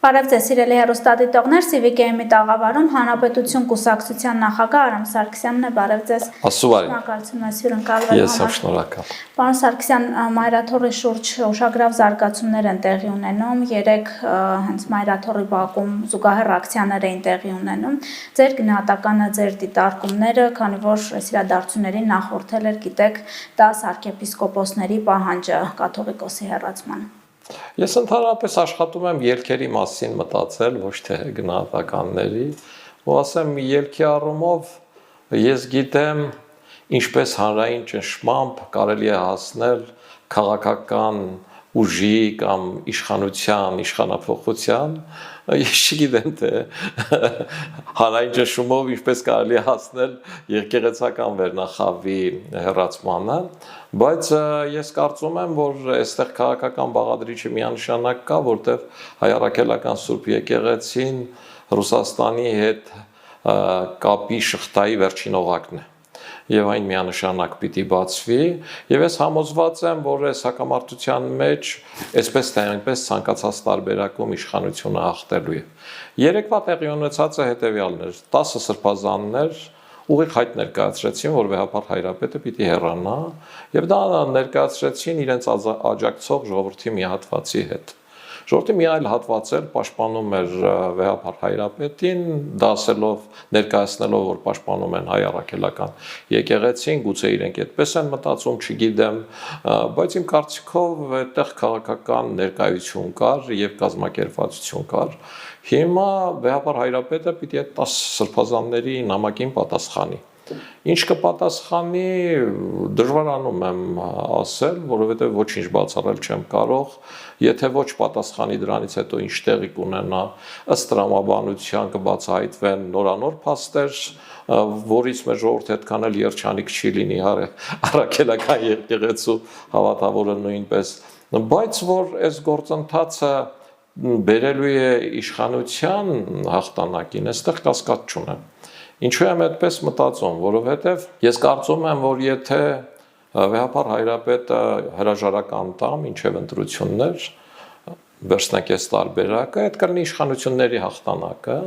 Բարև ձեզ սիրելի հեռուստադիտողներ, CVKM-ի տաղավարում Հանրապետություն կուսակցության նախագահ Արամ Սարգսյանն է, բարև ձեզ։ Շնորհակալություն այս հյուրընկալվելու համար։ Ես շնորհակալ։ Պարոն Սարգսյան, մայրաթոռի շուրջ ուշագրավ զարգացումներ են տեղի ունենում, երեք հենց մայրաթոռի բակում զուգահեռ ակցիաներ էին տեղի ունենում։ Ձեր գնահատականը, ձեր դիտարկումները, քանի որ այս իրադարձություններին նախորդել էր, գիտեք, 10 arczepiskopos-ների պահանջը կաթողիկոսի հեռացման։ Ես ընդհանրապես աշխատում եմ ելքերի մասին մտածել, ոչ թե գնահատականների, ու ասեմ ելքի առումով ես գիտեմ ինչպես հանրային ճնշմամբ կարելի է հասնել քաղաքական ուժի կամ իշխանության, իշխանափոխության, ես չգիտեմ թե հանրային ճնշումով ինչպես կարելի է հասնել եկեղեցական վերնախավի հեռացմանը, բայց ես կարծում եմ, որ այստեղ քաղաքական բաղադրիչը միանշանակ կա, որտեղ հայ առաքելական Սուրբ եկեղեցին Ռուսաստանի հետ կապի շղթայի վերջին օղակն է։ Եվ այն միանշանակ պիտի բացվի, եւ ես համոզված եմ, որ այս հակամարտության մեջ այսպես թե այնպես ցանկացած տարբերակում իշխանությունը հաղթելու է։ Երեկվա տեղի ունեցածը հետեւյալն էր՝ 10 սրբազաններ ուղիղ հայտ ներկայացրեցին, որ վեհապար հայրապետը պիտի հեռանա, եւ դա ներկայացրեցին իրենց աջակցող ժողովրդի մի հատվածի հետ։ Ժողովրդի մի այլ հատված էլ պաշտպանում էր վեհապար հայրապետին, դա ասելով, ներկայացնելով, որ պաշտպանում են հայ առաքելական եկեղեցին, գուցե իրենք այդպես են մտածում, չգիտեմ, բայց իմ կարծիքով այդտեղ քաղաքական ներկայություն կար եւ կազմակերպվածություն կար։ Հիմա վեհապար հայրապետը պիտի այդ 10 սրբազանների նամակին պատասխանի։ Ինչ կպատասխանի, դժվարանում եմ ասել, որովհետև ոչինչ բացառել չեմ կարող, եթե ոչ պատասխանի դրանից հետո ինչ տեղի կունենա, ըստ տրամաբանության կբացահայտվեն նորանոր փաստեր, որից մեր ժողովուրդը այդքան էլ երջանիկ չի լինի առաքելական եկեղեցու հավատավորը նույնպես, բայց որ այս գործընթացը բերելու է իշխանության հաղթանակին, այստեղ կասկած չունեմ։ Ինչու եմ այդպես մտածում, որովհետև ես կարծում եմ, որ եթե վեհապար հայրապետը հրաժարական տա մինչև ընտրություններ, վերջնակես տարբերակը, այդ կլինի իշխանությունների հաղթանակը,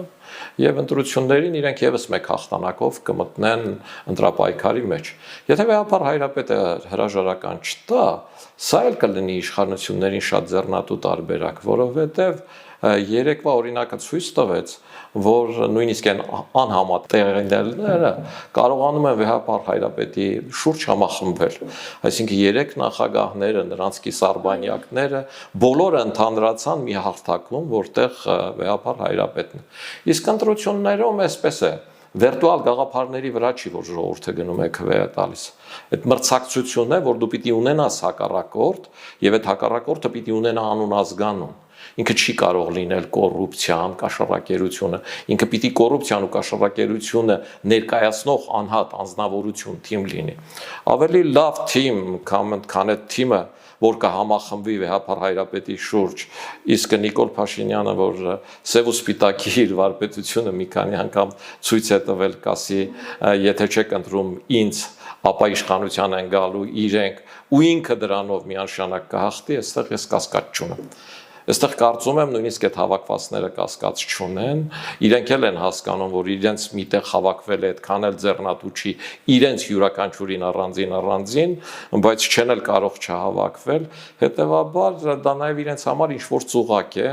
եւ ընտրություններին իրենք եւս մեկ հաղթանակով կմտնեն ընտրապայքարի մեջ։ Եթե վեհապար հայրապետը հրաժարական չտա, սա էլ կլինի իշխանություններին շատ ձեռնատու տարբերակ, որովհետև երեկվա օրինակը ցույց տվեց, որ նույնիսկ այն անհամատեղիները կարողանում են վեհապար հայրապետի շուրջ համախմբվել, այսինքն երեք նախագահները, նրանց կիսարբանյակները բոլորը ընդհանրացան մի հարթակում, որտեղ վեհապար հայրապետն է։ Իսկ ընտրություններում այսպես է, վիրտուալ գաղափարների վրա չի, որ ժողովուրդը գնում է քվե տալիս։ Այդ մրցակցությունն է, որ դու պիտի ունենաս հակառակորդ, եւ այդ հակառակորդը պիտի ունենա անուն ազգանուն։ Ինքը չի կարող լինել կոռուպցիան, կաշառակերությունը, ինքը պիտի կոռուպցիան ու կաշառակերությունը ներկայացնող անհատ անձնավորություն թիմ լինի։ Ավելի լավ թիմ, քան այդ թիմը, որ կհամախմբվի վեհապար հայրապետի շուրջ, իսկ Նիկոլ Փաշինյանը, որ սև ու սպիտակի իր վարպետությունը մի քանի անգամ ցույց է տվել, կասի, եթե չեք ընտրում ինձ, ապա իշխանության են գալու իրենք, ու ինքը դրանով միանշանակ կհաղթի, այստեղ ես կասկած չունեմ։ Այստեղ կարծում եմ նույնիսկ այդ հավաքվածները կասկած չունեն, իրենք էլ են հասկանում, որ իրենց միտեղ հավաքվել է այդքան էլ ձեռնատու չի, իրենց յուրաքանչյուրին առանձին, բայց չեն էլ կարող չհավաքվել, հետևաբար դա նաև իրենց համար ինչ-որ ծուղակ է,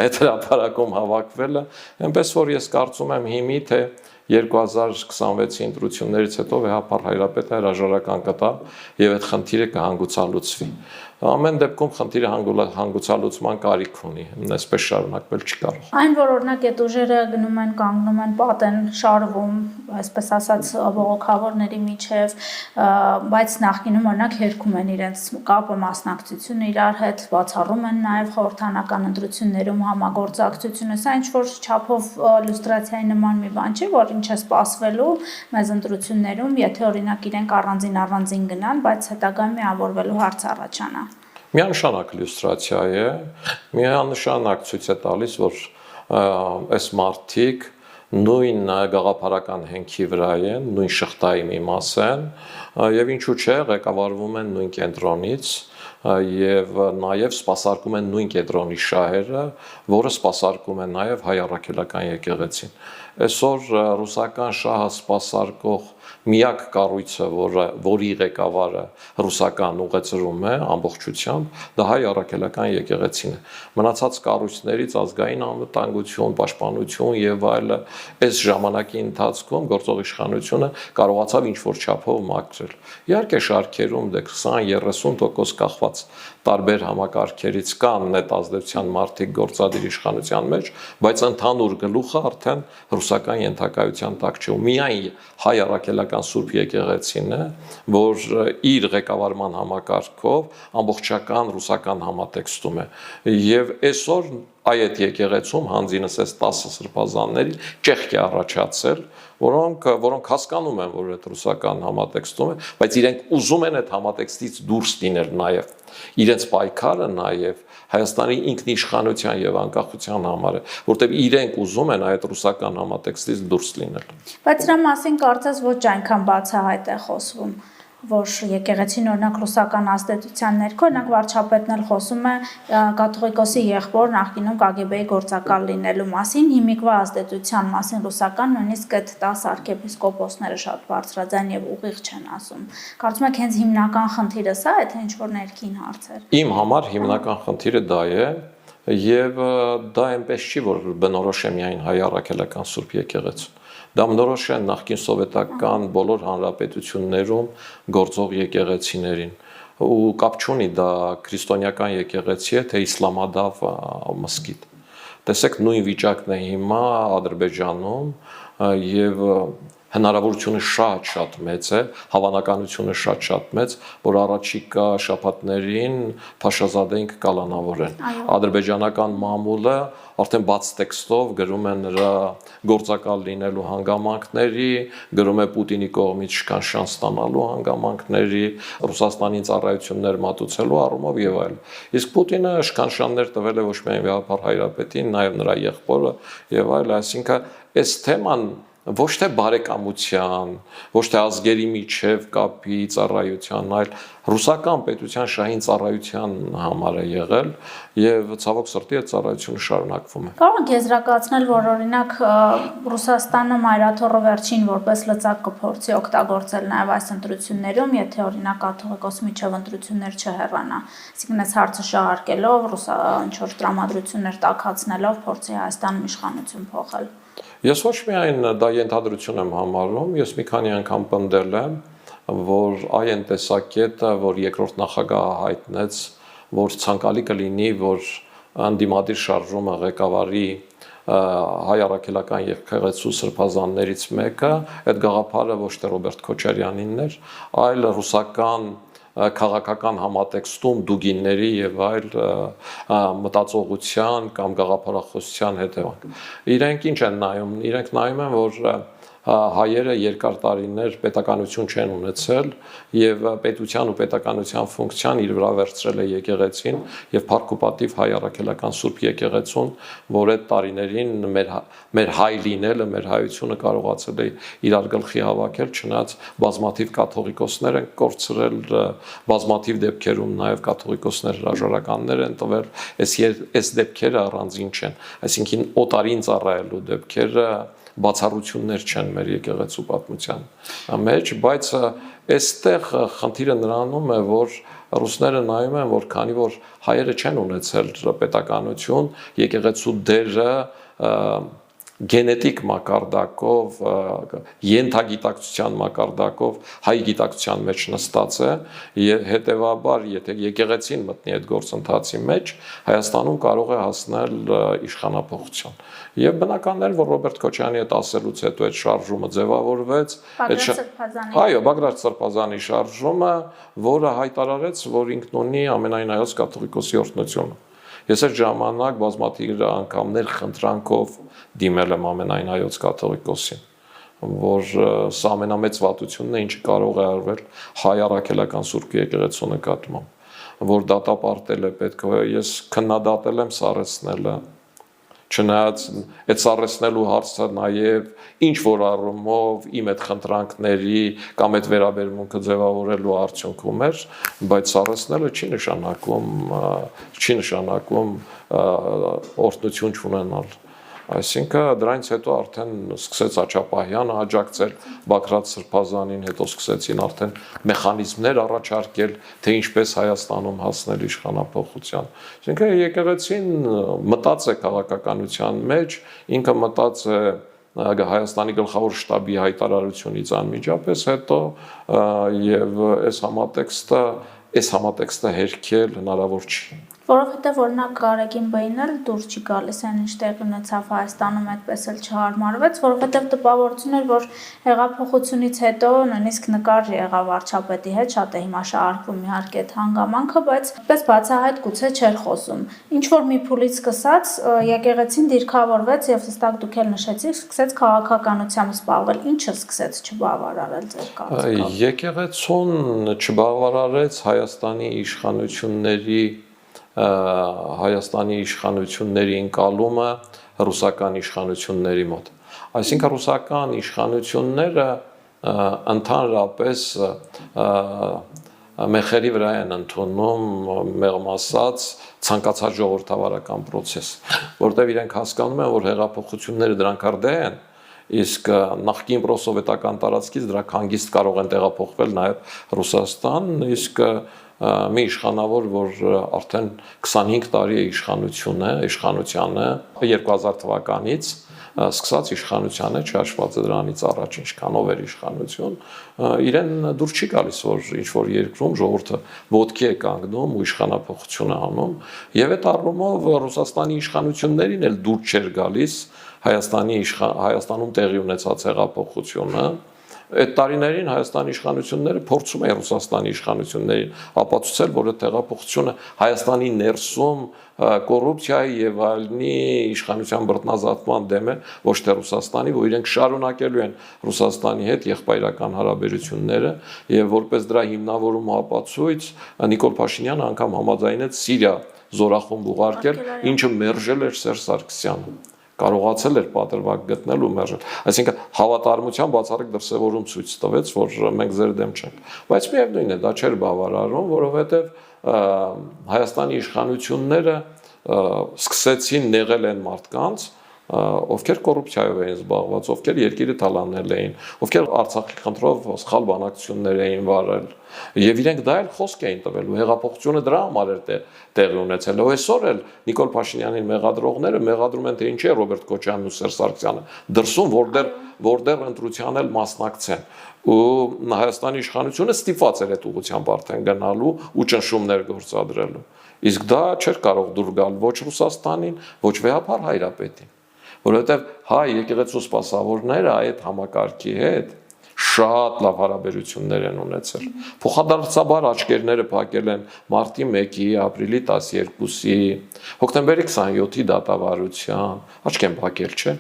այդ հրապարակում հավաքվելը, այնպես որ ես կարծում եմ հիմի թե 2026-ի ընտրություններից հետո վեհապար հայրապետը հրաժարական կտա եւ այդ խնդիրը կհանգուցալուծվի։ Ամեն դեպքում խնդիրը հանգուցալուծման կարիք ունի, այսպես շարունակվել չի կարող։ Այն որ օրինակ այդ ուժերը գնում են, կանգնում են, պատ են շարվում, այսպես ասած բողոքավորների միջև, բայց նախկինում օրինակ հերքում են իրենց կապը, մասնակցությունը իրար հետ, բացառում են նաև խորհրդանական ընտրություններում համագործակցությունը, սա ինչ որ չափով լյուստրացիայի նման մի բան չի, որ ինչ է սպասվելու մեզ ընտրություններում, եթե օրինակ իրենք առանձին գնան, բայց հետագայում միավորվելու հարց առաջանա։ Միանշանակ լյուստրացիա է, միանշանակ ցույց է տալիս, որ այս մարդիկ նույն գաղափարական հենքի վրա են, նույն շղթայի մի մաս են, եւ ինչու՞ չէ, ղեկավարվում են նույն կենտրոնից, եւ նաեւ սպասարկում են նույն կենտրոնի շահերը, որը սպասարկում է նաեւ հայ առաքելական եկեղեցին։ Այսօր ռուսական շահը սպասարկող միակ կառույցը, որի ղեկավարը ռուսական ուղեծրում է ամբողջությամբ, դա հայ առաքելական եկեղեցին է։ Մնացած կառույցներից ազգային անվտանգություն, պաշտպանություն եւ այլը այս ժամանակի ընթացքում գործող իշխանությունը կարողացավ ինչ-որ չափով մաքրել։ Իհարկե շարքերում դե 20-30% կախված տարբեր համակարգերից կան նետ ազդեցության մարդիկ գործադիր իշխանության մեջ, բայց ընդհանուր գլուխը արդեն ռուսական ենթակայության տակ չէ։ Միայն հայ առաքելական Սուրբ եկեղեցին է, որ իր ղեկավարման համակարգով ամբողջական ռուսական համատեքստում է։ Եվ այսօր այդ եկեղեցում հանձինս այս 10 սրբազանների ճեղք է առաջացել, որոնք հասկանում են, որ այդ ռուսական համատեքստում է, բայց իրենք ուզում են այդ համատեքստից դուրս լինել նաև։ Իրենց պայքարը նաև Հայաստանի ինքնիշխանության եւ անկախության համար է, որտեղ իրենք ուզում են այդ ռուսական համատեքստից դուրս լինել։ Բայց դրա մասին կարծես ոչ այնքան բացահայտ է խոսվում, որ եկեղեցին օրինակ ռուսական ազդեցության ներքո, օրինակ վարչապետն էլ խոսում է կաթողիկոսի եղբոր նախկինում KGB-ի գործակալ լինելու մասին, հիմիկվա ազդեցության մասին ռուսական նույնիսկ այդ 10 arczepiskoposները շատ բարձրաձայն եւ ուղիղ չեն ասում։ Կարծում եք հենց հիմնական խնդիրը սա է, թե ինչ որ ներքին հարցեր։ Իմ համար հիմնական խնդիրը դա է, եւ դա այնպես չի, որ բնորոշ է միայն հայ առաքելական Սուրբ եկեղեցուն։ Դա բնորոշ է նախկին սովետական բոլոր հանրապետություններում գործող եկեղեցիներին։ Ու կապ չունի դա քրիստոնեական եկեղեցի է, թե իսլամադավ մզկիթ։ Տեսեք, նույն վիճակն է հիմա Ադրբեջանում եւ հնարավորությունը շատ մեծ է, հավանականությունը շատ մեծ, որ առաջիկա շաբաթներին Փաշազադեին կկալանավորեն։ Ադրբեջանական մամուլը արդեն բաց տեքստով գրում է նրա գործակալ լինելու հանգամանքների, գրում է Պուտինի կողմից շքանշան ստանալու հանգամանքների, Ռուսաստանին ծառայություններ մատուցելու առումով եւ այլն։ Իսկ Պուտինը շքանշաններ տվել է ոչ միայն Վեհապար Հայրապետին, նաեւ նրա եղբորը եւ այլն, այսինքն այս թեման ոչ թե բարեկամության, ոչ թե ազգերի միջև կապի ծառայության, այլ ռուսական պետության շահին ծառայության համար է եղել եւ ցավոք սրտի այդ ծառայությունը շարունակվում է։ Կարող եք եզրակացնել, որ օրինակ Ռուսաստանը Մայրաթոռը վերջին որպես լծակ կփորձի օգտագործել նաեւ այս ընտրություններում, եթե օրինակ կաթողիկոս միջև ընտրություններ չհեռանա, այսինքն այս հարցը շահարկելով, ինչ որ տրամադրություններ տաքացնելով փորձի Հայաստանում իշխանություն փոխել։ Ես ոչ միայն դա ենթադրություն եմ համարում, ես մի քանի անգամ պնդել եմ, որ այն տեսակետը, որ երկրորդ նախագահը հայտնեց, որ ցանկալի կլինի, որ անդիմադիր շարժումը ղեկավարի հայ առաքելական եկեղեցու սրբազաններից մեկը, այդ գաղափարը ոչ թե Ռոբերտ Քոչարյանինն էր, այլ ռուսական քաղաքական համատեքստում դուգինների եւ այլ մտածողության կամ գաղափարախոսության հետևանք։ Իրենք ինչ են նայում, իրենք նայում են, որ հայերը երկար տարիներ պետականություն չեն ունեցել եւ պետության ու պետականության ֆունկցիան իր վրա վերցրել է եկեղեցին եւ փառքուպատիվ հայ առաքելական Սուրբ եկեղեցուն, որ այդ տարիներին մեր հայ լինելը, մեր հայությունը կարողացել է իրար գլխի հավաքել, չնայած բազմաթիվ կաթողիկոսներ են կորցրել, բազմաթիվ դեպքերում նաեւ կաթողիկոսներ հրաժարականներ են տվել, այս դեպքերը առանձին չեն, այսինքն օտարին ծառայելու դեպքերը բացառություններ չեն մեր եկեղեցու պատմության մեջ, բայց այստեղ խնդիրը նրանում է, որ ռուսները նայում են, որ քանի որ հայերը չեն ունեցել պետականություն, եկեղեցու դերը գենետիկ մակարդակով, ենթագիտակցության մակարդակով հայ գիտակցության մեջ նստած է, հետևաբար, եթե եկեղեցին մտնի այդ գործընթացի մեջ, Հայաստանում կարող է հասնել իշխանափոխության։ Եվ բնականն էր, որ Ռոբերտ Քոչարյանի հետ ասելուց հետո այդ շարժումը ձևավորվեց, այո, Բագրատ Սրբազանի շարժումը, որը հայտարարեց, որ ինքն ունի ամենայն հայոց կաթողիկոսի օրհնությունը։ Ես այդ ժամանակ բազմաթիվ անգամներ խնդրանքով դիմել եմ ամենայն հայոց կաթողիկոսին, որ սա ամենամեծ վատությունն է, ինչը կարող է արվել հայ առաքելական Սուրբ եկեղեցու նկատմամբ, որ դատապարտել է պետք է, ես քննադատել եմ սառեցնելը Չնայած այդ սառեցնելու հարցը նաև ինչ որ առումով իմ այդ խնդրանքների կամ այդ վերաբերմունքը ձևավորելու արդյունքում էր, բայց սառեցնելը չի նշանակում օրհնություն չունենալ։ Այսինքն դրանից հետո արդեն սկսեց Աչապահյանը աջակցել Բագրատ Սրբազանին, հետո սկսեցին արդեն մեխանիզմներ առաջարկել, թե ինչպես Հայաստանում հասնել իշխանափոխության։ Այսինքն եկեղեցին մտած է քաղաքականության մեջ, ինքը մտած է Հայաստանի գլխավոր շտաբի հայտարարությունից անմիջապես հետո եւ այս համատեքստը հերքել հնարավոր չի։ Որովհետև օրինակ Գարեգին Բեին էլ դուրս չի գալիս այն ինչ տեղի ունեցավ Հայաստանում, այդպես էլ չհարմարվեց, որովհետև տպավորություն էր, որ հեղափոխությունից հետո նույնիսկ նկար եղավ վարչապետի հետ, շատ է հիմա շարժվում իհարկե այդ հանգամանքը, բայց այդպես բացահայտ գուցե չէր խոսում։ Ինչ որ մի փուլից սկսած եկեղեցին դիրքավորվեց եւ հստակ դուք էլ նշեցիք, սկսեց քաղաքականությամբ զբաղվել, ինչը սկսեց չբավարարել ձեր կարծիքով։ Եկեղեցուն չբավարարեց Հայաստանի իշխանությունների ընկալումը ռուսական իշխանությունների մոտ։ Այսինքն ռուսական իշխանությունները ընդհանրապես մեխերի վրա են ընդունում մեղմ ասած ցանկացած ժողովրդավարական process, որտեղ իրենք հասկանում են, որ հեղափոխությունները դրանք արդե են, իսկ նախկին պրոսովետական տարածքից դրանք հանգիստ կարող են տեղափոխվել նաև Ռուսաստան, իսկ մի իշխանավոր, որ արդեն 25 տարի է իշխանությանը 2000 թվականից սկսած իշխանությանը չհաշված է դրանից առաջ ինչքանով էր իշխանություն, իրեն դուր չի գալիս, որ ինչ-որ երկրում ժողովուրդը ոտքի է կանգնում ու իշխանափոխություն է անում, եւ այդ առումով Ռուսաստանի իշխանություններին էլ դուր չէր գալիս Հայաստանում տեղի ունեցած հեղափոխությունը։ Այդ տարիներին Հայաստանի իշխանությունները փորձում էին Ռուսաստանի իշխանություններին ապացուցել, որ այդ հեղափոխությունը Հայաստանի ներսում կոռուպցիայի եւ այլնի իշխանության բռնազավթման դեմ է, ոչ թե Ռուսաստանի, որ իրենք շարունակելու են Ռուսաստանի հետ եղբայրական հարաբերությունները եւ որպես դրա հիմնավորում ու ապացույց Նիկոլ Փաշինյանը անգամ համաձայնեց Սիրիա զորախումբ ուղարկել, ինչը մերժել էր Սերժ Սարգսյանը։ Կարողացել էր պատրվակ գտնել ու մերժել։ Այսինքն հավատարմության բացառիկ դրսևորում ցույց տվեց, որ մենք ձեր դեմ չենք։ Բայց միևնույն է, դա չէր բավարարում, որովհետև Հայաստանի իշխանությունները սկսեցին նեղել են մարդկանց, ովքեր կոռուպցիայով էին զբաղված, ովքեր երկիրը թալանել էին, ովքեր Արցախի խնդրով սխալ բանակցություններ էին վարել, եւ իրենք դա էլ խոսք էին տվել ու հեղափոխությունը դրա համար էր տեղի ունեցել։ Այսօր էլ Նիկոլ Փաշինյանին մեղադրողները մեղադրում են, թե ինչի է Ռոբերտ Քոչարյանն ու Սերժ Սարգսյանը դրսում, որտեղ ընտրության էլ մասնակցեն։ Ու Հայաստանի իշխանությունը ստիպված էր այդ ուղղությամբ արդեն գնալու ու ճնշումներ գործադրելու։ Իսկ դա չէր կարող դուր գալ ոչ Ռուսաստանին, ոչ վեհապար Հայրապետին, որովհետև հայ եկեղեցու սպասավորները այդ համակարգի հետ շատ լավ հարաբերություններ են ունեցել։ Փոխադարձաբար աչքերները փակել են մարտի 1-ի, ապրիլի 12-ի, հոկտեմբերի 27-ի դատավարության, աչք են փակել, չէ՞։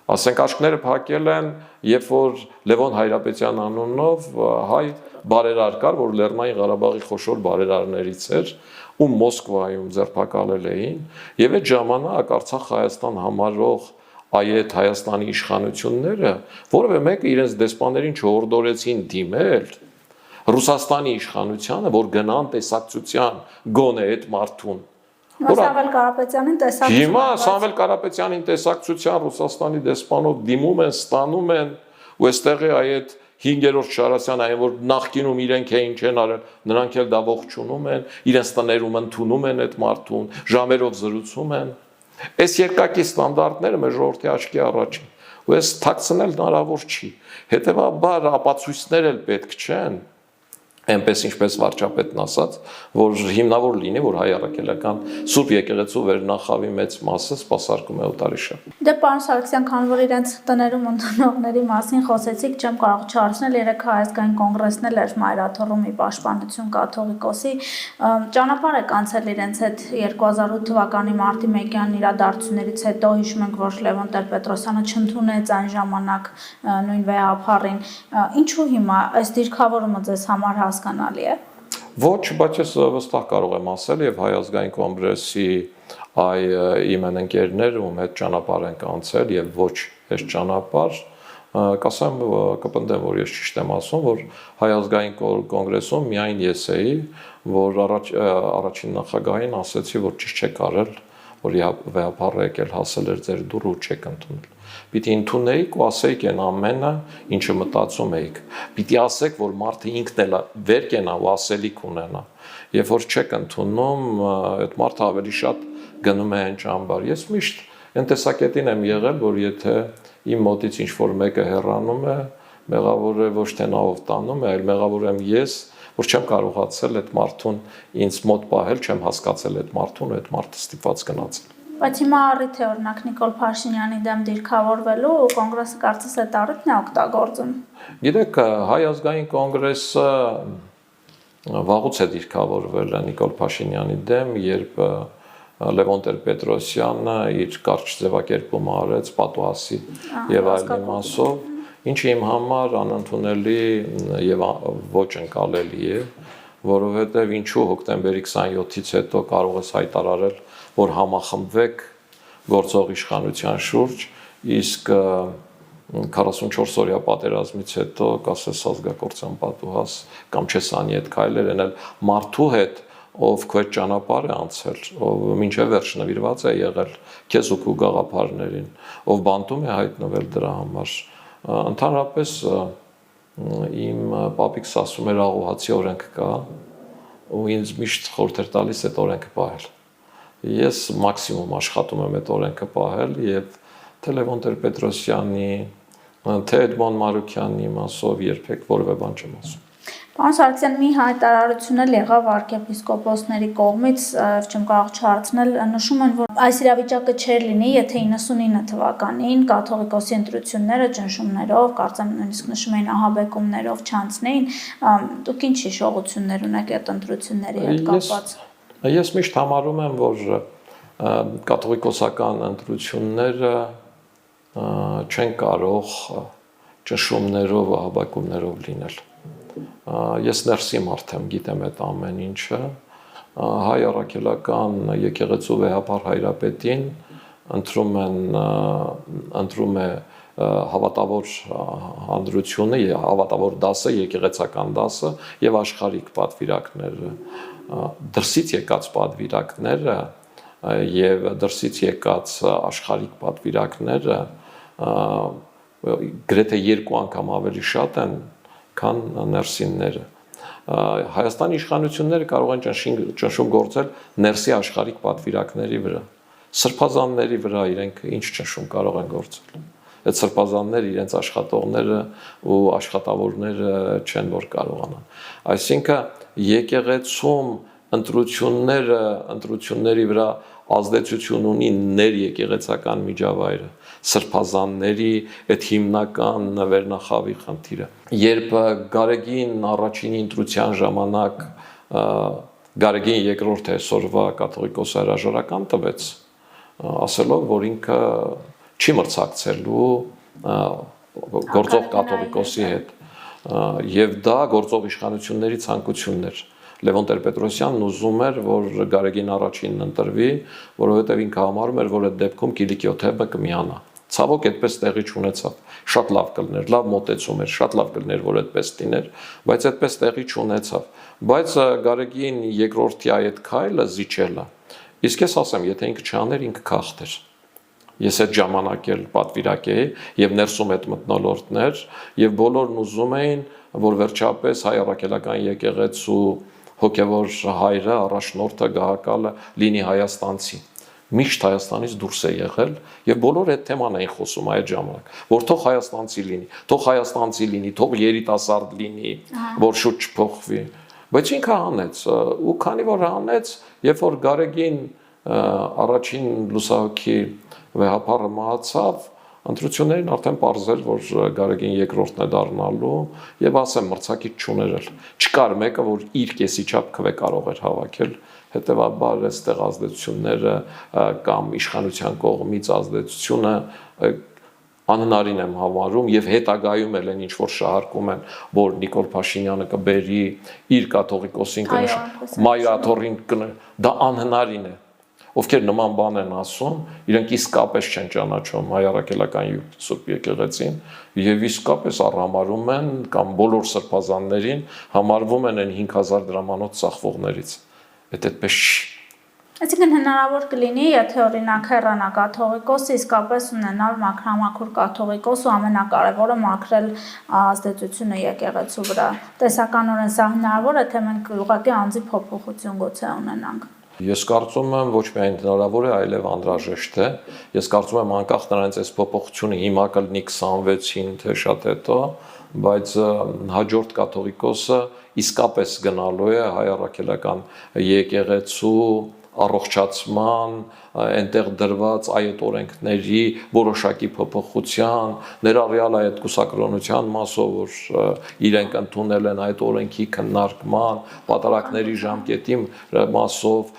Ասենք աչքները փակել են, երբ որ Լևոն Հայրապետյան անունով հայ բարերար կար, որ Լեռնային Ղարաբաղի խոշոր բարերարներից էր, ու Մոսկվայում ձերբակալել էին, եւ այդ ժամանակ Արցախ-Հայաստան համարող այդ Հայաստանի իշխանությունները որևէ մեկը իրենց դեսպաներին չհորդորեցին դիմել Ռուսաստանի իշխանությանը, որ գնան տեսակցության գոնե այդ մարդուն։ Սամվել Կարապետյանին տեսակցության։ Հիմա Սամվել Կարապետյանին տեսակցության Ռուսաստանի դեսպանով դիմում են, ստանում են, ու այստեղ է այդ 5-րդ Շարասյան, այն որ նախկինում իրենք էին չեն արել, նրանք էլ դա ողջունում են, իրենց տներում ընդունում են այդ մարդուն, ժամերով զրուցում են։ Այս երկակի ստանդարտները մեր ժողովրդի աչքի առաջ են, ու այս թաքցնել հնարավոր չի։ Հետևաբար ապացույցներ էլ պետք չեն, այնպես ինչպես վարչապետն ասաց, որ հիմնավոր լինի, որ հայ առաքելական Սուրբ եկեղեցու վերնախավի մեծ մասը սպասարկում է Օտարիշը։ Դե պարոն Սարգսյան, քանի որ իրենց տներում ընդունողների մասին խոսեցիք, չեմ կարող չհարցնել, երեք հայազգային կոնգրեսն էլ էր մայրաթոռումի պաշտպանություն կաթողիկոսի, ճանապարհ եք անցել իրենց հետ 2008 թվականի մարտի 1-յան իրադարձություններից հետո, հիշում ենք, որ Լևոն Տեր-Պետրոսյանը չընդունեց այն ժամանակ նույն վեհապարին, ինչու հիմա այս դիրքավորումը ձեզ համար հասկանալի է։ Ոչ, բայց ես վստահ կարող եմ ասել եւ Հայ ազգային կոնգրեսի հայ իմ ընկերներ, ում հետ ճանապարհ ենք անցել եւ ոչ հեշտ ճանապարհ, կասեմ կպնդեմ, որ ես ճիշտ եմ ասում, որ Հայ ազգային կոնգրեսում միայն ես էի, որ առաջին նախագահին ասեցի, որ ճիշտ չեք արել, որ վեհապարը եկել հասել էր ձեր դուռը ու չեք ընդունել։ Պիտի ընդունեիք ու ասեիք այն ամենը, ինչը մտածում էիք։ Պիտի ասեք, որ մարդը ինքն էլ վեր կենա ու ասելիք ունենա։ Երբ որ չեք ընդունում, այդ մարդը ավելի շատ գնում է այն ճամբար։ Ես միշտ այն տեսակետին եմ եղել, որ եթե իմ մոտից ինչ-որ մեկը հեռանում է, մեղավոր է ոչ թե նա ով տանում է, այլ մեղավոր եմ ես, որ չեմ կարողացել այդ մարդուն ինձ մոտ պահել, չեմ հասկացել այդ մարդուն, այդ մարդը ստիպված գնացել։ Բայց հիմա առիթ է օրինակ Նիկոլ Փաշինյանի դեմ դիրքավորվելու, կոնգրեսը կարծես այդ առիթն է օգտագործում։ Գիտեք, Հայ ազգային կոնգրեսը վաղուց է դիրքավորվել Նիկոլ Փաշինյանի դեմ, երբ Լևոն Տեր-Պետրոսյանը իր կարճ ձևակերպումը արեց պատուհասի եւ այլ իմաստով, ինչը իմ համար անընդունելի եւ ոչ ընկալելի է, որովհետեւ ինչու հոկտեմբերի 27-ից հետո կարող ես հայտարարել, որ համախմբվեք գործող իշխանության շուրջ, իսկ 44-օրյա պատերազմից հետո կասես ազգակործան պատուհաս կամ չես անի այդ քայլեր ենել մարդու հետ, ով քո այդ ճանապարհը անցել, ով մինչև վերջ նվիրված է եղել քեզ ու քո գաղափարներին, ով բանտում է հայտնվել դրա համար։ Ընդհանրապես իմ պապիկս ասում էր աղոհացի օրենք կա ու ինձ միշտ խորհուրդ էր տալիս այդ օրենքը պահել։ Ես մաքսիմում աշխատում եմ այդ օրենքը պահել եւ թե Լևոն Տեր-Պետրոսյանի, թե Էդմոն Մարուկյանի մասով երբեք որևէ բան չեմ ասում։ Պարոն Սարգսյան, մի հայտարարություն էլ եղավ arczepiskoposների կողմից, չեմ կարող չհարցնել, նշում են, որ այս իրավիճակը չէր լինի, եթե 99 թվականին կաթողիկոսի ընտրությունները ճնշումներով, կարծեմ նույնիսկ նշում էին ահաբեկումներով չանցնեին, դուք ինչ հիշողություններ ունեք այդ ընտրությունների հետ կապված։ Ես միշտ համարում եմ, որ կաթողիկոսական ընտրությունները չեն կարող ճնշումներով, ահաբեկումներով լինել։ Ես ներսի մարդ եմ, գիտեմ այդ ամեն ինչը, հայ առաքելական եկեղեցու վեհապար հայրապետին ընտրում է հավատավոր հանրությունը, հավատավոր դասը, եկեղեցական դասը եւ աշխարհիկ պատվիրակները, դրսից եկած պատվիրակները եւ դրսից եկած աշխարհիկ պատվիրակները գրեթե 2 անգամ ավելի շատ են քան ներսինները։ Հայաստանի իշխանությունները կարող են ճնշում գործել ներսի աշխարհիկ պատվիրակների վրա, սրբազանների վրա իրենք ինչ ճնշում կարող են գործել։ Այդ սրբազանները իրենց աշխատողները ու աշխատավորները չեն որ կարողանան։ Այսինքն եկեղեցում ընտրությունների վրա ազդեցություն ունի ներեկեղեցական միջավայրը, սրբազանների այդ հիմնական վերնախավի խնդիրը։ Երբ Գարեգին առաջին ընտրության ժամանակ Գարեգին երկրորդը այսօրվա կաթողիկոս հրաժարական տվեց, ասելով, որ ինքը չի մրցակցելու գործող կաթողիկոսի հետ, եւ դա գործող իշխանությունների ցանկությունն էր։ Լևոն Տեր-Պետրոսյանն ուզում էր, որ Գարեգին առաջինն ընտրվի, որովհետև ինքը համարում էր, որ այդ դեպքում Կիլիկիո թևը կմիանա։ Ցավոք այդպես տեղի չունեցավ։ Շատ լավ կլներ, լավ մոտեցում էր, շատ լավ կլներ, որ այդպես լիներ, բայց այդպես տեղի չունեցավ։ Բայց Գարեգին երկրորդի այդ քայլը զիջելը։ Իսկ ես ասեմ, եթե ինքը չաներ, ինքը քաղցեր։ Ես այդ ժամանակ էլ պատվիրակ էի եւ ներսում այդ մթնոլորտներ եւ բոլորն ուզում էին, որ վերջապես հայ առաքելական եկեղեցու հոգևոր հայրը, առաջնորդը, գահակալը լինի հայաստանցի։ Միշտ Հայաստանից դուրս է եղել եւ բոլորը այդ թեման էին խոսում այդ ժամանակ, որ թող հայաստանցի լինի, թող երիտասարդ լինի, որ շուտ չփոխվի։ Բայց ինքը հանեց, ու քանի որ հանեց, երբ որ Գարեգին առաջին լուսահոգի վեհապարը մահացավ, ընտրություններին արդեն պարզել, որ Գարեգին երկրորդն է դառնալու եւ ասեմ մրցակից չուներ, չկար մեկը, որ իր կեսի չափ քվե կարող էր հավաքել, հետեւաբար այստեղ ազդեցությունները կամ իշխանության կողմից ազդեցությունը անհնարին եմ համարում եւ հետագայում էլ են ինչ որ շահարկում են, որ Նիկոլ Փաշինյանը կբերի իր կաթողիկոսին մայրաթորին դա անհնարին է։ ովքեր նման բան են ասում, իրենք իսկապես չեն ճանաչում հայ առաքելական Սուրբ եկեղեցին եւ իսկապես առհամարում են կամ բոլոր սրբազաններին համարվում են այն 5000 դրամանոց ծախվողներից։ Այդպես չի։ Այսինքն հնարավոր կլինի, եթե օրինակ հեռանա կաթողիկոսը, իսկապես ունենալ մաքրամաքուր կաթողիկոս ու ամենակարևորը մաքրել ազդեցությունը եկեղեցու վրա։ Տեսականորեն սա հնարավոր է, թե մենք ուղղակի անձի փոփոխություն գուցե ունենանք։ Ես կարծում եմ ոչ միայն հնարավոր է, այլև անհրաժեշտ է։ Ես կարծում եմ անկախ նրանից այս փոփոխությունը հիմա կլինի 26-ին, թե շատ հետո, բայց հաջորդ կաթողիկոսը իսկապես գնալու է հայ առաքելական եկեղեցու առողջացման, այնտեղ դրված այդ օրենքների որոշակի փոփոխության, ներառյալ այդ կուսակրոնության մասով, որ իրենք ընդունել են այդ օրենքի քննարկման, պատարակների ժամկետի մասով,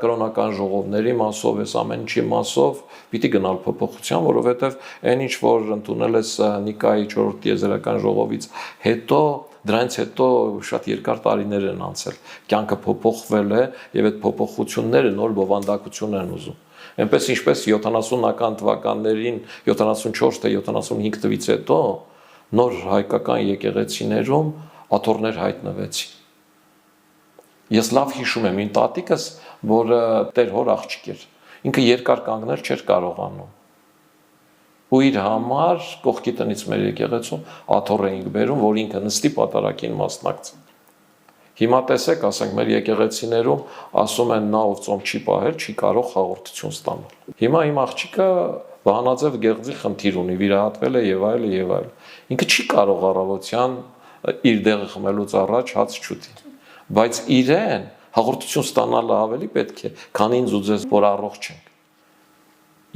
կրոնական ժողովների մասով, այս ամեն ինչի մասով պիտի գնալ փոփոխության, որովհետև այն ինչ որ ընդունել ես Նիկայի 4-րդ տիեզերական ժողովից հետո դրանից հետո շատ երկար տարիներ են անցել, կյանքը փոփոխվել է եւ այդ փոփոխությունները նոր բովանդակություն են ուզում։ Այնպես ինչպես 70-ական թվականներին 74 թե 75 թվից հետո նոր հայկական եկեղեցիներում աթոռներ հայտնվեցին։ Ես լավ հիշում եմ իմ տատիկս, որը Տեր հոր աղջիկ էր, ինքը երկար կանգնել չէր կարողանում։ Ու իր համար կողքի տնից մեր եկեղեցում աթոռ էինք բերում, որ ինքը նստի պատարակին մասնակցի։ Հիմա տեսեք, ասենք մեր եկեղեցիներում ասում են նա ով ծոմ չի պահել, չի կարող հաղորդություն ստանալ։ Հիմա իմ աղջիկը վահանաձև գեղձի խնդիր ունի, վիրահատվել է եւ այլն եւ այլն։ Ինքը չի կարող առավոտյան իր դեղը խմելուց առաջ հաց չուտի։ Բայց իրեն հաղորդություն ստանալը ավելի պետք է, քան ինձ ու ձեզ, որ առողջ ենք։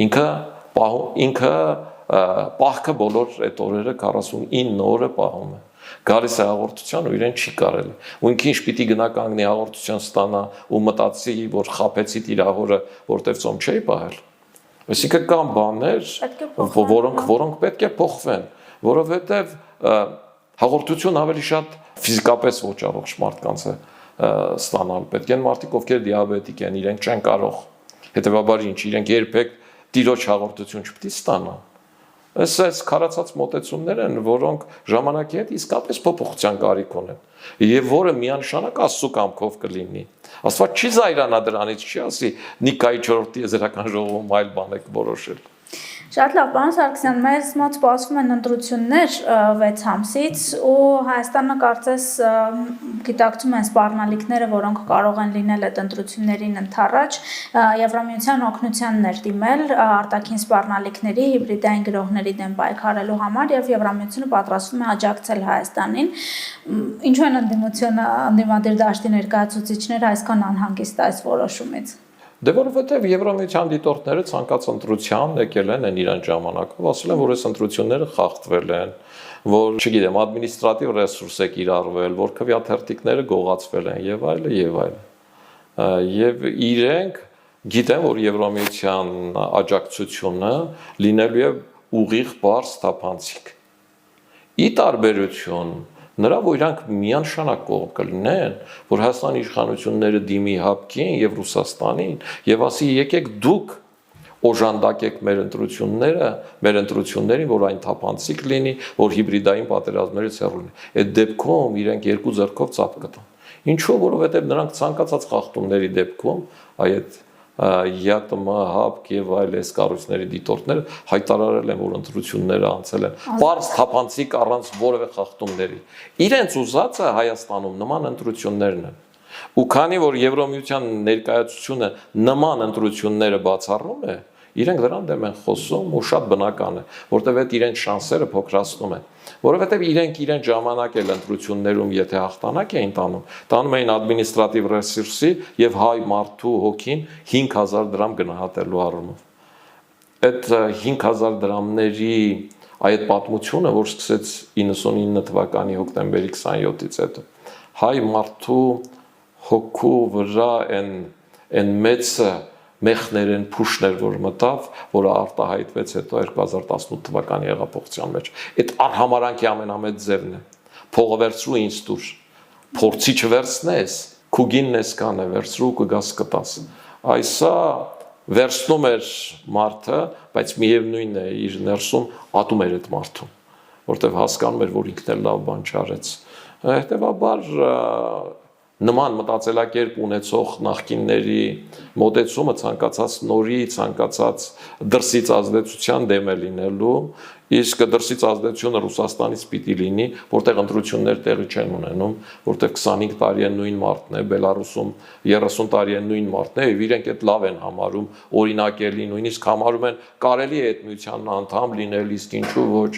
Ինքը պահքը բոլոր այդ օրերը 49 օրը պահում է։ Գալիս է հաղորդության ու իրեն չի կարել։ Ու ինքը ինչ պիտի գնա կանգնի հաղորդության ստանա ու մտածի, որ խաբեցի տիրահորը, որտեվ ծոմ չէի պահել։ Այսինքն կան բաներ, որոնք պետք է փոխվեն, որովհետև հաղորդություն ավելի շատ ֆիզիկապես ոչ առողջ մարդկանց է ստանալ։ Պետք են մարդիկ, ովքեր դիաբետիկ են, իրենք չեն կարող։ Հետևաբար ինչ, իրենք երբեք տիրոջ հաղորդություն չպետք է ստանան։ Այս քարացած մոտեցումներ են, որոնք ժամանակի հետ իսկապես փոփոխության կարիք ունեն, եւ որը միանշանակ Աստծո կամքով կլինի։ Աստված չի զայրանա դրանից, չի ասի Նիկայի 4-րդ տիեզերական ժողովում այլ բան եք որոշել։ Շատ լավ, պարոն Սարգսյան, մեզ մոտ սպասվում են ընտրություններ 6 ամսից ու Հայաստանը կարծես գիտակցում են սպառնալիքները, որոնք կարող են լինել այդ ընտրություններին ընդառաջ, Եվրամիության օգնությանն էր դիմել արտաքին սպառնալիքների, հիբրիդային գրոհների դեմ պայքարելու համար եւ Եվրամիությունը պատրաստվում է աջակցել Հայաստանին։ Ինչու են ընդդիմադիր դաշտի ներկայացուցիչները այսքան անհանգիստ այս որոշումից։ Դե որովհետև Եվրամիության դիտորդները ցանկաց ընտրության եկել են իրան ժամանակով, ասել են, որ այս ընտրությունները խախտվել են, որ, չգիտեմ, ադմինիստրատիվ ռեսուրս է կիրառվել, որ քվեաթերթիկները գողացվել են եւ այլն եւ այլն։ Եվ իրենք գիտեն, որ Եվրամիության աջակցությունը լինելու է ուղիղ բարձ թափանցիկ։ Ի տարբերություն նրա, որ իրանք միանշանակ կողմ կլինեն, որ Հայաստանի իշխանությունները դիմի ՀԱՊԿ-ին եւ Ռուսաստանին եւ ասի եկեք դուք օժանդակեք մեր ընտրություններին, որ այն թափանցիկ լինի, որ հիբրիդային պատերազմներից հեռու լինի։ Այդ դեպքում իրենք երկու ձեռքով ծափ կտան։ Ինչու՞, որովհետեւ նրանք ցանկացած խախտումների դեպքում այդ ԵԱՏՄ, ՀԱՊԿ եւ այլ այս կառույցների դիտորդները հայտարարել են, որ ընտրությունները անցել են բարձ թափանցիկ առանց որևէ խախտումների։ Իրենց ուզածը Հայաստանում նման ընտրություններն են։ Ու քանի որ Եվրամիության ներկայացությունը նման ընտրությունները բացառում է, իրենք դրան դեմ են խոսում ու շատ բնական է, որտեղ այդ իրենց շանսերը փոքրացնում են, որովհետև իրենք իրեն ժամանակ էլ ընտրություններում եթե հաղթանակ էին տանում էին ադմինիստրատիվ ռեսուրսի եւ հայ մարդու հոգին 5000 դրամ գնահատելու առումով։ Այդ 5000 դրամների այդ պատմությունը, որ սկսեց 99 թվականի հոկտեմբերի 27-ից հետո, հայ մարդու հոգու վրա այն մեծը մեխներեն փուշներ, որ մտավ, որը արտահայտվեց հետո 2018 թվականի հեղափոխության մեջ։ Այդ արհամարանքի ամենամեծ ձևն է։ Փողը վերցրու ինձ դուր, փորձի չվերցնես, քուգինն էսքան է վերցրու կգաս կտաս։ Այսա վերցնում էր մարդը, բայց միևնույնն է իր ներսում ատում էր այդ մարդուն, որտեղ հասկանում էր, որ ինքն էլ լավ բան չարեց։ Հետևաբար նման մտածելակերպ ունեցող նախկինների մոտեցումը ցանկացած նորի, ցանկացած դրսից ազդեցության դեմ է լինելու, իսկ դրսից ազդեցությունը Ռուսաստանից պիտի լինի, որտեղ ընտրություններ տեղի չեն ունենում, որտեղ 25 տարի է նույն մարդն է, Բելարուսում 30 տարի է նույն մարդն է, եւ իրենք այդ լավ են համարում, օրինակելի, նույնիսկ համարում են կարելի է այդ միության անդամ լինել, իսկ ինչու ոչ։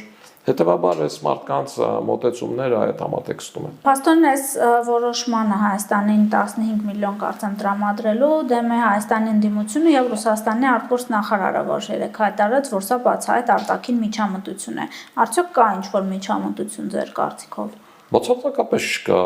Հետևաբար այս մարդկանց մոտեցումները այդ համատեքստում են։ Պաստորն այս որոշմանը Հայաստանին 15 միլիոն կարծեմ տրամադրելու դեմ է Հայաստանի ընդդիմությունը եւ Ռուսաստանի արտգործ նախարարը, որ երեք հայտարարեց, որ սա բացահայտ արտաքին միջամտություն է։ Արդյոք կա ինչ-որ միջամտություն ձեր կարծիքով։ Բացարձակապես չկա,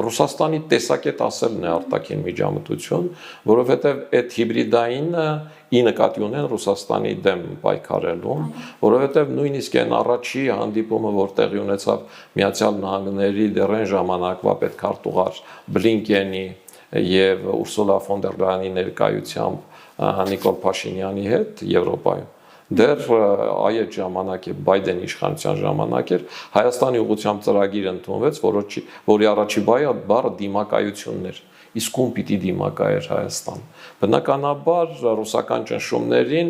Ռուսաստանի տեսակետ ասելն է արտաքին միջամտություն, որովհետև այդ հիբրիդայինը ի նկատի ունեն Ռուսաստանի դեմ պայքարելուն, որովհետև նույնիսկ այն առաջի հանդիպումը, որ տեղի ունեցավ Միացյալ Նահանգների դեռ այն ժամանակվա պետքարտուղար Բլինկենի եւ Ուրսուլա ֆոն դեր Լայանի ներկայությամբ Նիկոլ Փաշինյանի հետ Եվրոպայում, դեռ այդ ժամանակ է Բայդենի իշխանության ժամանակ էր Հայաստանի ուղղությամբ ծրագիր ընդունվեց, որի առաջի բառը դիմակայությունն էր, իսկ ում պիտի դիմակայեր Հայաստան։ Բնականաբար ռուսական ճնշումներին,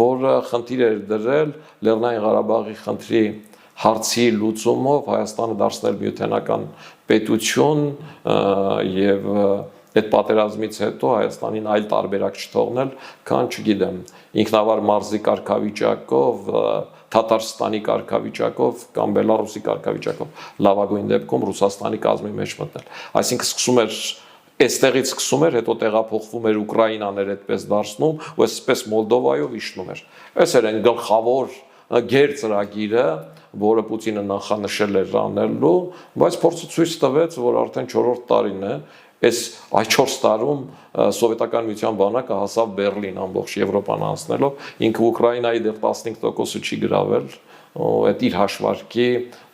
որը խնդիր էր դրել Լեռնային Ղարաբաղի խնդրի հարցի լուծումով Հայաստանը դարձնել միութենական պետություն եւ այդ պատերազմից հետո Հայաստանին այլ տարբերակ չթողնել, քան չգիտեմ, ինքնավար մարզի կարգավիճակով, Թաթարստանի կարգավիճակով կամ Բելարուսի կարգավիճակով, լավագույն դեպքում Ռուսաստանի կազմի մեջ մտնել։ Այսինքն սկսում էր այստեղից սկսում էր, հետո տեղափոխվում էր Ուկրաինան էր այդպես դարձնում, ու այսպես Մոլդովայով իջնում էր։ Այս էր այն գլխավոր գեր ծրագիրը, որը Պուտինը նախանշել էր անելու, բայց փորձը ցույց տվեց, որ արդեն 4-րդ տարին է, այս 4 տարում սովետական միության բանակը հասավ Բերլին ամբողջ Եվրոպան անցնելով, ինքը Ուկրաինայի դեռ 15%-ը չի գրավել, այդ իր հաշվարկի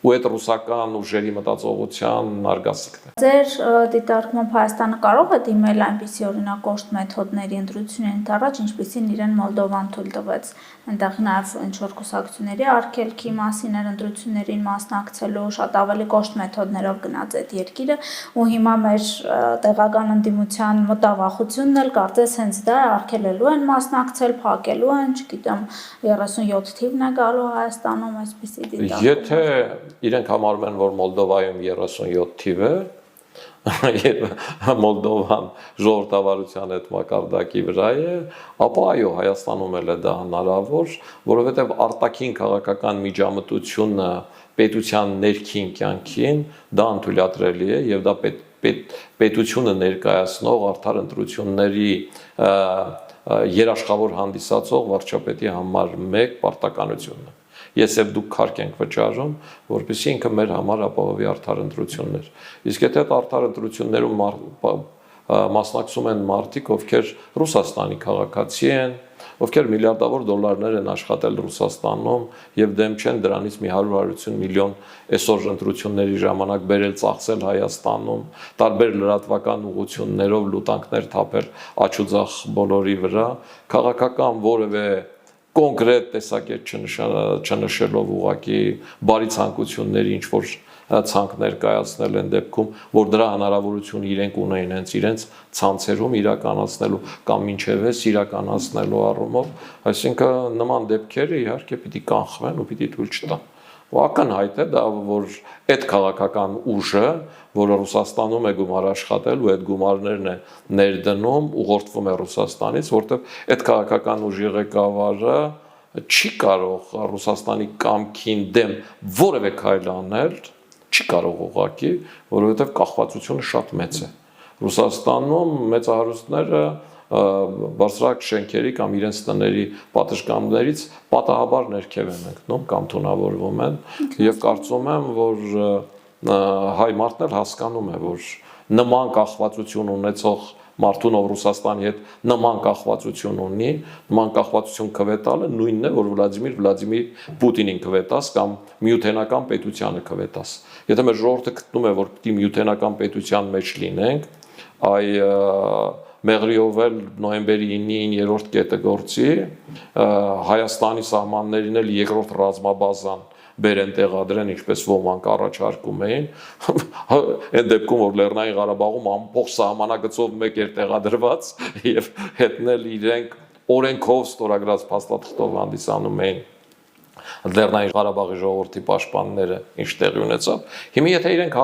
ու այդ ռուսական ուժերի մտածողության արգասիքն է։ Ձեր դիտարկմամբ Հայաստանը կարող է դիմել այնպիսի օրինակոշտ մեթոդների ընտրություններին առաջ, ինչպիսին իրեն Մոլդովան թույլ տվեց։ Այնտեղ նաև ինչ-որ կուսակցությունների արգելքի մասին էր ընտրություններին մասնակցելու, շատ ավելի կոշտ մեթոդներով գնաց այդ երկիրը, ու հիմա մեր տեղական ընդդիմության մտավախությունն էլ կարծես հենց դա արգելելու են մասնակցել, փակելու են, չգիտեմ, 37 թիվն է գալու Հայաստանում այսպիսի դիտարկում։ Եթե իրենք համարում են, որ Մոլդովայում 37 թիվ է, եւ Մոլդովան ժողովրդավարության այդ մակարդակի վրա է, ապա այո, Հայաստանում էլ է դա հնարավոր, որովհետեւ արտաքին քաղաքական միջամտությունը պետության ներքին կյանքին դա անթույլատրելի է եւ դա պետությունը ներկայացնող արդար ընտրությունների երաշխավոր հանդիսացող վարչապետի համար 1 պարտականությունն է։ Ես եւ դուք քարկ ենք վճարում, որպեսզի ինքը մեր համար ապահովի արդար ընտրություններ։ Իսկ եթե այդ արդար ընտրություններում մասնակցում են մարդիկ, ովքեր Ռուսաստանի քաղաքացի են, ովքեր միլիարդավոր դոլարներ են աշխատել Ռուսաստանում եւ դեմ չեն դրանից մի 100-150 միլիոն այսօր ընտրությունների ժամանակ բերել ծախսել Հայաստանում, տարբեր լրատվական ուղղություններով լուտանքներ թափել աչուձախ բոլորի վրա, քաղաքական որևէ կոնկրետ տեսակետ չնշելով ուղղակի բարի ցանկությունների ինչ որ ցանկ ներկայացնել են դեպքում, որ դրա հնարավորություն իրենք ունեն հենց իրենց ցանցերում իրականացնելու կամ մինչևս իրականացնելու առումով, այսինքն նման դեպքերը իհարկե պիտի կանխվեն ու պիտի թույլ չտան։ Ու ակնհայտ է դա, որ այդ քաղաքական ուժը, որը Ռուսաստանում է գումար աշխատել ու այդ գումարներն է ներդնում, ուղղորդվում է Ռուսաստանից, որտեղ այդ քաղաքական ուժի ղեկավարը չի կարող Ռուսաստանի կամքին դեմ որևէ քայլ անել, չի կարող ուղղակի, որովհետև կախվածությունը շատ մեծ է։ Ռուսաստանում մեծահարուստները բարձրակ շենքերի կամ իրենց տների պատշգամբներից պատահաբար ներքև են ընկնում կամ թունավորվում են եւ կարծում եմ, որ հայ մարդն էլ հասկանում է, որ նման կախվածություն ունեցող մարդուն, ով Ռուսաստանի հետ նման կախվածություն ունի, նման կախվածություն կվետալը նույնն է, որ Վլադիմիր Պուտինին կվետաս կամ միութենական պետությանը կվետաս։ Եթե մեր ժողովուրդը գտնում է, որ պիտի միութենական պետության մեջ լինենք, այ մեղրիով էլ նոյեմբերի 9-ին երրորդ կետը գործի, Հայաստանի սահմաններին էլ երկրորդ ռազմաբազան բերեն տեղադրեն, ինչպես ոմանք առաջարկում էին, այն դեպքում, որ Լեռնային Ղարաբաղում ամբողջ սահմանագծով մեկ էր տեղադրված եւ հետնել իրենք օրենքով ստորագրած փաստաթղթով հանդիսանում էին Լեռնային Ղարաբաղի ժողովրդի պաշտպանները ինչ տեղի ունեցավ։ Հիմա եթե իրենք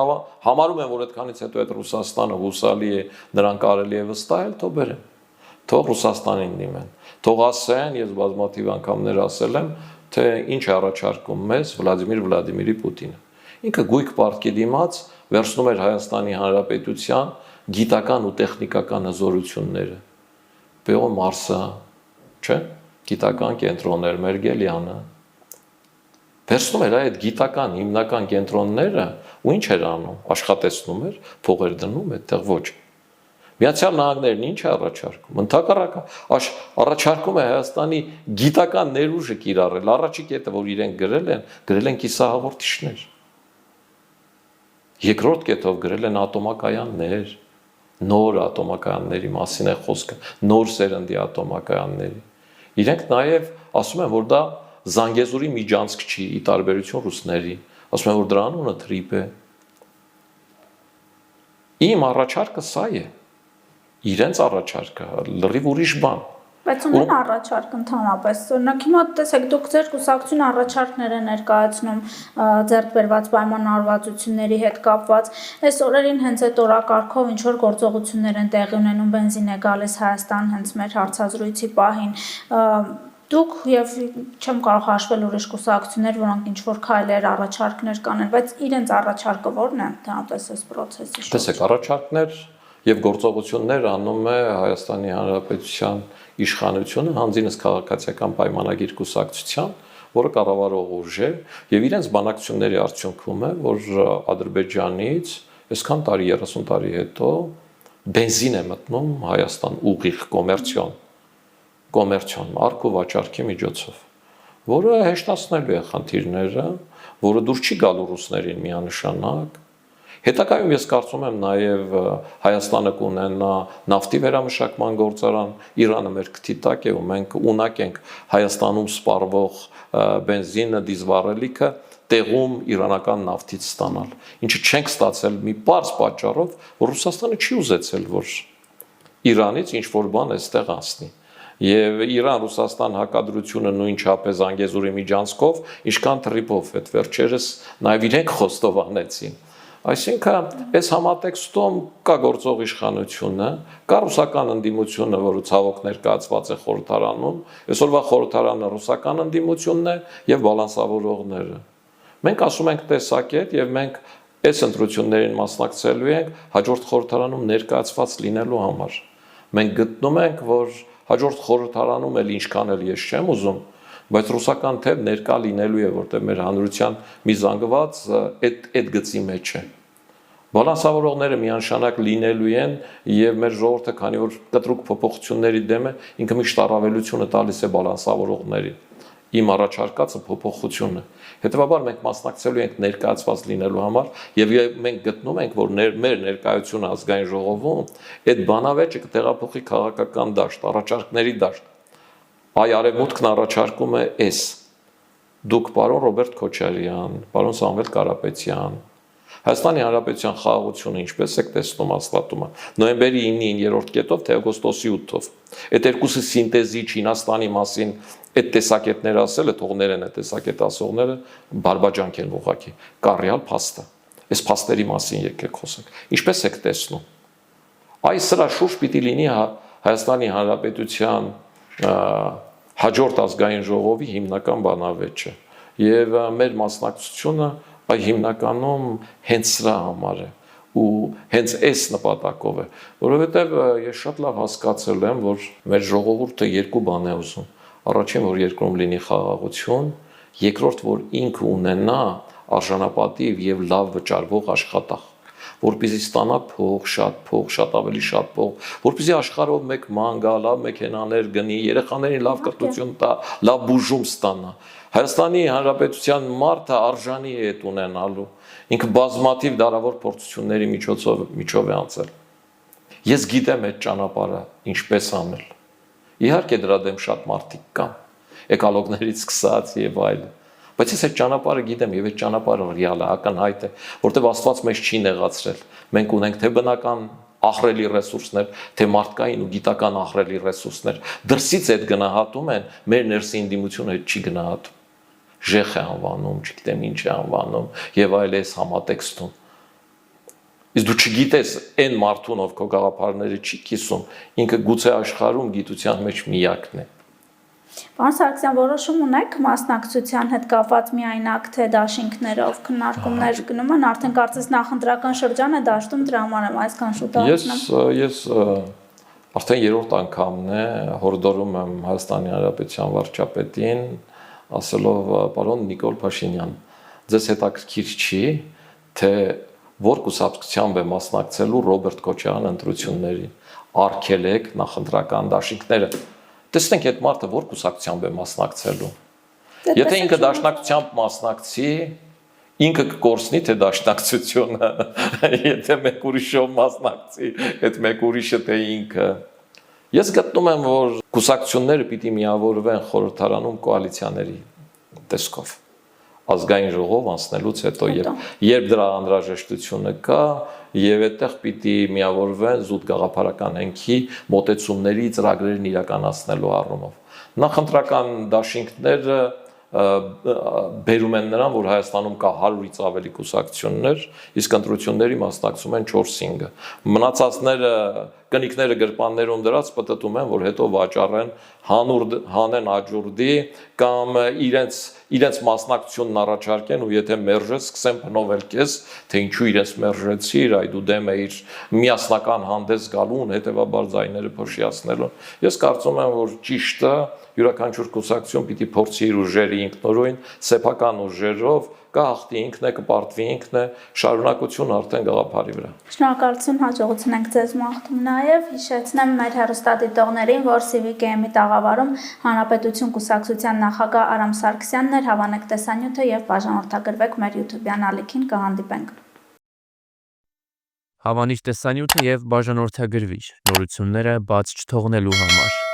համարում են, որ այդքանից հետո այդ Ռուսաստանը հուսալի է, նրան կարելի է վստահել, թող բերեն։ Թող Ռուսաստանին դիմեն։ Թող ասեն, ես բազմաթիվ անգամներ ասել եմ, թե ինչ առաջարկում մեզ Վլադիմիր Վլադիմիրի Պուտինը։ Ինքը գույք պարտքի դիմաց վերցնում էր Հայաստանի Հանրապետության գիտական ու տեխնիկական հզորությունները։ Բեո Մարսը, չէ՞, գիտական կենտրոններ Մերգելյանը վերցնում էր այդ գիտական հիմնական կենտրոնները ու ինչ էր անում, աշխատեցնում էր, փողեր դնում այդտեղ ոչ։ Միացյալ Նահանգներն ինչ է առաջարկում, ընդհակառակը առաջարկում է Հայաստանի գիտական ներուժը կիրառել, առաջի կետը, որ իրենք գրել են կիսահաղորդիչներ։ Երկրորդ կետով գրել են ատոմակայաններ, նոր ատոմակայանների մասին է խոսքը, նոր սերնդի ատոմակայանների։ Իրենք նաև ասում են, որ դա Զանգեզուրի միջանցք չի, ի տարբերություն ռուսների, ասում են, որ դրա անունը Թրիպ է։ Իմ առաջարկը սա է, իրենց առաջարկը լրիվ ուրիշ բան։ Բայց ունեն առաջարկ ընդհանրապես։ Օրինակ հիմա տեսեք, դուք ձեր կուսակցությունը առաջարկներ է ներկայացնում ձեռք բերված պայմանավորվածությունների հետ կապված։ Այս օրերին հենց այդ օրակարգով ինչ որ գործողություններ են տեղի ունենում, բենզին է գալիս Հայաստան հենց մեր հարցազրույցի պահին։ Դուք եւ չեմ կարող հաշվել ուրիշ կուսակցություններ, որոնք ինչ որ քայլեր, առաջարկներ կանեն, բայց իրենց առաջարկը ո՞րն է ընդհանրապես այս process-ի շուրջ։ Տեսեք, առաջարկներ եւ գործողություններ անում է Հայաստանի Հանրապետության իշխանությունը հանձինս քաղաքացիական պայմանագիր կուսակցության, որը կառավարող ուժ է եւ իրենց բանակցությունների արդյունքում է, որ Ադրբեջանից այսքան տարի 30 տարի հետո բենզին է մտնում Հայաստան ուղիղ կոմերցիոն արկու վաճառքի միջոցով, որը հեշտացնելու է խնդիրները, որը դուր չի գալու ռուսներին միանշանակ։ Հետագայում ես կարծում եմ նաև Հայաստանը կունենա նավթի վերամշակման գործարան, Իրանը մեր քթի տակ է ու մենք ունակ ենք Հայաստանում սպառվող բենզինը, դիզվառելիքը տեղում իրանական նավթից ստանալ, ինչը չենք ստացել մի պարզ պատճառով, որ Ռուսաստանը չի ուզեցել, որ Իրանից ինչ-որ բան այստեղ անցնի։ Եվ Իրան-Ռուսաստան հակադրությունը նույն չափ է Զանգեզուրի միջանցքով, ինչքան Թրիպով այդ վերջերս նաև իրենք խոստովանեցին։ Այսինքն, այս համատեքստում կա գործող իշխանությունը, կա ռուսական ընդդիմությունը, որը ցավոք ներկայացված է խորհրդարանում, այսօրվա խորհրդարանը ռուսական ընդդիմությունն է եւ բալանսավորողները։ Մենք ասում ենք տեսակետ եւ մենք այս ընտրություններին մասնակցելու ենք հաջորդ խորհրդարանում ներկայացված լինելու համար։ Մենք գտնում ենք, որ հաջորդ խորհրդարանում էլ ինչքան էլ ես չեմ ուզում, բայց ռուսական թեւ ներկա լինելու է, որտեղ մեր հանրության մի զանգված այդ գծի մեջ է։ Բալանսավորողները միանշանակ լինելու են եւ մեր ժողովուրդը, քանի որ կտրուկ փոփոխությունների դեմ է, ինքը միշտ առավելությունը տալիս է բալանսավորողներին։ Իմ առաջարկածը փոփոխությունը։ Հետևաբար մենք մասնակցելու ենք ներկայացված լինելու համար եւ մենք գտնում ենք, որ մեր ներկայությունը ազգային ժողովում այդ բանավեճը կտեղափոխի քաղաքական դաշտ, առաջարկների դաշտ։ Այ արևմուտքն առաջարկում է էս։ Դուք պարոն Ռոբերտ Քոչարյան, պարոն Սամվել Կարապետյան, Հայաստանի Հանրապետության խաղաղությունը ինչպես եք տեսնում հաստատումը։ Նոյեմբերի 9-ին երրորդ կետով թե օգոստոսի 8-ով։ Այդ երկուսի սինտեզի Չինաստանի մասին այդ տեսակետները ասելը, թողներ են այդ տեսակետ ասողները, բարբաջանք են ուղղակի։ Կա ռեալ փաստը։ Այս փաստերի մասին եկեք խոսենք։ Ինչպես եք տեսնում։ Այս սրա շուրջ պիտի լինի Հայաստանի Հանրապետության հաջորդ ազգային ժողովի հիմնական բանավեճը եւ մեր մասնակցությունը այ հիմնականում հենց սրա համար է ու հենց այս նպատակով է, որովհետեւ ես շատ լավ հասկացել եմ, որ մեր ժողովուրդը երկու բան է ուզում։ Առաջին, որ երկրում լինի խաղաղություն, երկրորդ, որ ինքը ունենա արժանապատիվ եւ լավ վճարվող աշխատող, որպեսզի ստանա շատ ավելի շատ փող, որպեսզի աշխարհով մեկ ման գա, լավ մեքենաներ գնի, երեխաներին լավ կրթություն տա, լավ բուժում ստանա։ Հայաստանի Հանրապետության մարդը արժանի է այդ ունենալու։ Ինքը բազմաթիվ դարավոր փորձությունների միջով է անցել։ Ես գիտեմ այդ ճանապարհը ինչպես անել։ Իհարկե դրա դեմ շատ մարդիկ կան, էկոլոգներից սկսած եւ այլն։ Բայց ես այդ ճանապարհը գիտեմ եւ այդ ճանապարհը ռեալ է, ակնհայտ է, որտեղ Աստված մեզ չի նեղացրել։ Մենք ունենք թե բնական ահռելի ռեսուրսներ, թե մարդկային ու գիտական ահռելի ռեսուրսներ։ Դրսից այդ գնահատում են, մեր ներսի ինդիմությունը այդ չի գնահատում։ Ժեխ է անվանում, չգիտեմ ինչ է անվանում եւ այլ էս համատեքստում։ Իսկ դու չգիտես այն մարդուն, ով քո գաղափարները չի կիսում, ինքը գուցե աշխարհում գիտության մեջ միակն է։ Պարոն Սարգսյան, որոշում ունեք մասնակցության հետ կապված միայնակ թե դաշինքներով քննարկումներ գնում են, արդեն կարծես նախընտրական շրջան է դաշտում, դրա համար եմ այսքան շուտ ասում։ Ես արդեն երրորդ անգամն է հորդորում եմ Հայաստանի Հանրապետության վարչապետին, ասելով պարոն Նիկոլ Փաշինյան, ձեզ հետաքրքիր չի, թե որ կուսակցությամբ է մասնակցելու Ռոբերտ Քոչարյան ընտրություններին, արգելեք նախընտրական դաշինքները։ Տեսնենք այդ մարդը որ կուսակցությամբ է մասնակցելու։ Եթե ինքը դաշնակցությամբ մասնակցի, ինքը կկորցնի թե դաշնակցությունը, եթե մեկ ուրիշով մասնակցի, այդ մեկ ուրիշը թե ինքը։ Ես գտնում եմ, որ կուսակցությունները պիտի միավորվեն խորհրդարանում կոալիցիաների տեսքով։ Ազգային ժողով անցնելուց հետո երբ դրա անհրաժեշտությունը կա եւ այդտեղ պիտի միավորվեն զուտ գաղափարական հենքի մոտեցումների ծրագրերն իրականացնելու առումով նախընտրական դաշինքները բերում են նրան, որ Հայաստանում կա 100-ից ավելի կուսակցություններ, իսկ ընտրությունների մասնակցում են 4-5-ը։ Մնացածները կնիկները գրպաններում դրած պատտում են, որ հետո վաճառեն հանեն աջուրդի կամ իրենց մասնակցությունն առաջարկեն ու եթե մերժես սկսեն փնովել քեզ, թե ինչու իրենց մերժեցիր, այ դու դեմ էիր միասնական հանդես գալուն, հետեւաբար ձայները փոշիացնելուն։ Ես կարծում եմ, որ ճիշտը յուրաքանչյուր կուսակցություն պիտի փորձի իր ուժերը ինքնուրույն, սեփական ուժերով, կհաղթի ինքն է, կպարտվի ինքն է, շարունակություն արդեն գաղափարի վրա։ Շնորհակալություն, հաջողություն ենք ձեզ մաղթում նաև, հիշեցնեմ մեր հեռուստադիտողներին, որ CVKM-ի տաղավարում Հանրապետություն կուսակցության նախագահ Արամ Սարգսյանն էր, հավանեք տեսանյութը եւ բաժանորդագրվեք մեր YouTube-յան ալիքին, կհանդիպենք։ Հավանիր տեսանյութը եւ բաժանորդագրվիր նորությունները բաց չթողնելու համար։